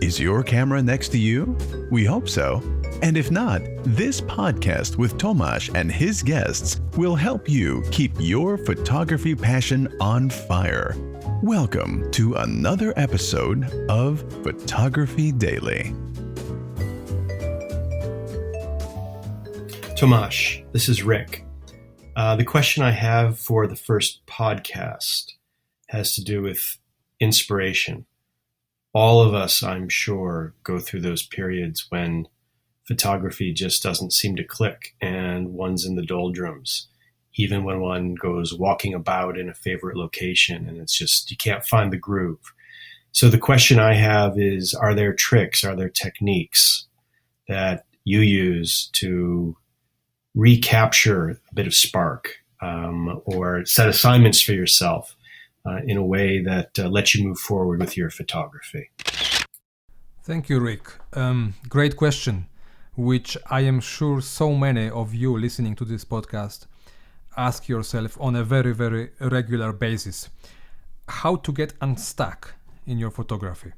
Is your camera next to you? We hope so. And if not, this podcast with Tomasz and his guests will help you keep your photography passion on fire. Welcome to another episode of Photography Daily. Tomasz, this is Rick. The question I have for the first podcast has to do with inspiration. All of us, I'm sure, go through those periods when photography just doesn't seem to click and one's in the doldrums, even when one goes walking about in a favorite location and it's just, you can't find the groove. So the question I have is, are there tricks, are there techniques that you use to recapture a bit of spark or set assignments for yourself in a way that lets you move forward with your photography? Thank you, Rick. Great question, which I am sure so many of you listening to this podcast ask yourself on a very, very regular basis. How to get unstuck in your photography.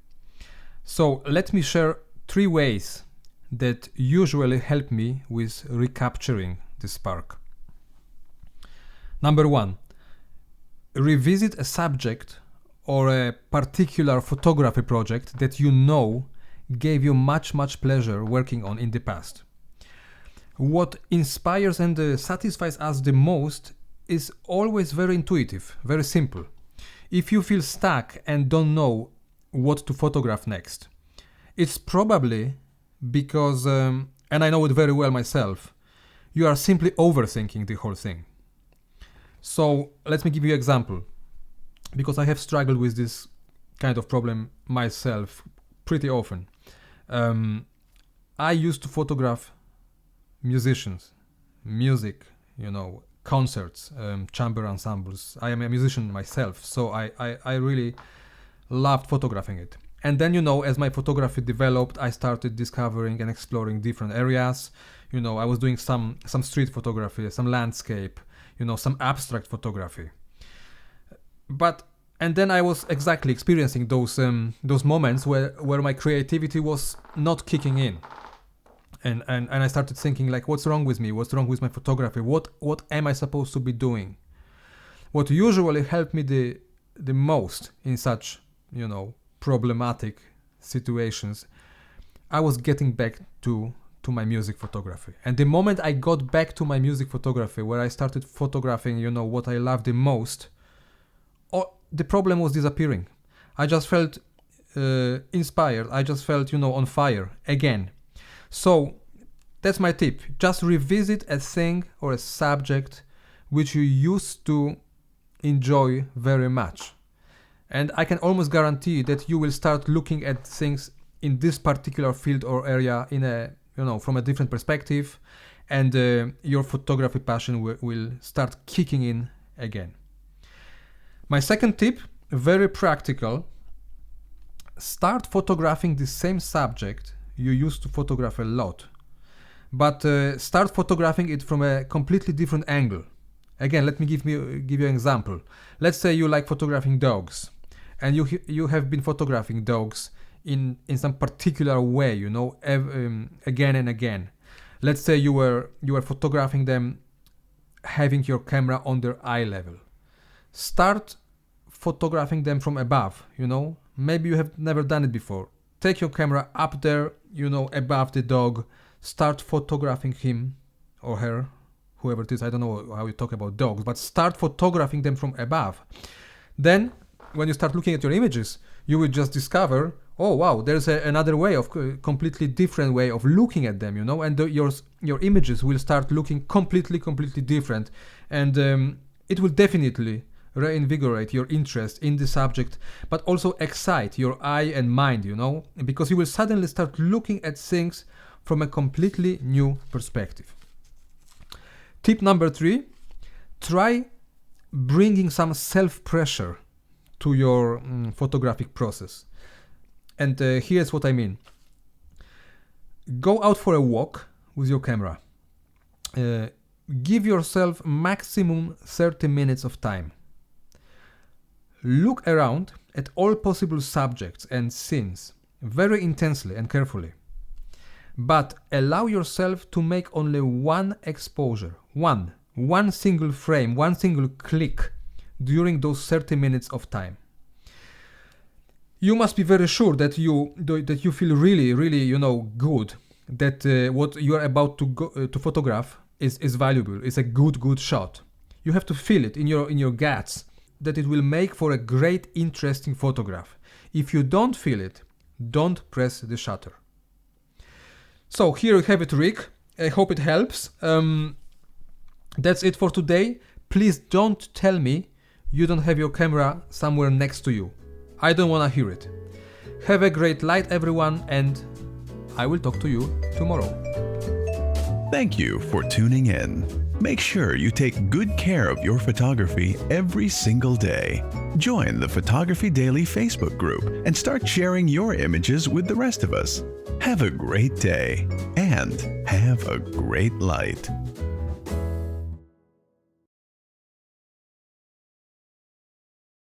So let me share 3 ways that usually help me with recapturing the spark. Number 1, revisit a subject or a particular photography project that you know gave you much pleasure working on in the past. What inspires and satisfies us the most is always very intuitive, very simple. If you feel stuck and don't know what to photograph next, it's probably because, and I know it very well myself, you are simply overthinking the whole thing. So let me give you an example, because I have struggled with this kind of problem myself pretty often. I used to photograph musicians, music, concerts, chamber ensembles. I am a musician myself, so I really loved photographing it. And then, as my photography developed, I started discovering and exploring different areas. I was doing some street photography, some landscape, some abstract photography. And then I was exactly experiencing those moments where my creativity was not kicking in. And I started thinking, like, what's wrong with me? What's wrong with my photography? What am I supposed to be doing? What usually helped me the most in such, problematic situations, I was getting back to my music photography. And the moment I got back to my music photography, where I started photographing, what I love the most, the problem was disappearing. I just felt inspired. I just felt, on fire again. So that's my tip. Just revisit a thing or a subject which you used to enjoy very much. And I can almost guarantee that you will start looking at things in this particular field or area in a, from a different perspective, and your photography passion will start kicking in again. My second tip, very practical. Start photographing the same subject you used to photograph a lot, but start photographing it from a completely different angle. Again, let me give you an example. Let's say you like photographing dogs, and you have been photographing dogs in some particular way, again and again. Let's say you were photographing them having your camera on their eye level. Start photographing them from above, Maybe you have never done it before. Take your camera up there, above the dog. Start photographing him or her, whoever it is. I don't know how you talk about dogs, but start photographing them from above. Then, when you start looking at your images, you will just discover, oh wow, there's another way of completely different way of looking at them, and your images will start looking completely different, and it will definitely reinvigorate your interest in the subject, but also excite your eye and mind, because you will suddenly start looking at things from a completely new perspective. Tip number 3, try bringing some self-pressure to your photographic process. And here's what I mean. Go out for a walk with your camera. Give yourself maximum 30 minutes of time. Look around at all possible subjects and scenes very intensely and carefully. But allow yourself to make only one exposure, one single frame, one single click during those 30 minutes of time. You must be very sure that you feel really, really, good, that what you are about to photograph is valuable, is a good shot. You have to feel it in your guts that it will make for a great, interesting photograph. If you don't feel it, don't press the shutter. So here you have it, Rick. I hope it helps. That's it for today. Please don't tell me you don't have your camera somewhere next to you. I don't want to hear it. Have a great light, everyone, and I will talk to you tomorrow. Thank you for tuning in. Make sure you take good care of your photography every single day. Join the Photography Daily Facebook group and start sharing your images with the rest of us. Have a great day and have a great light.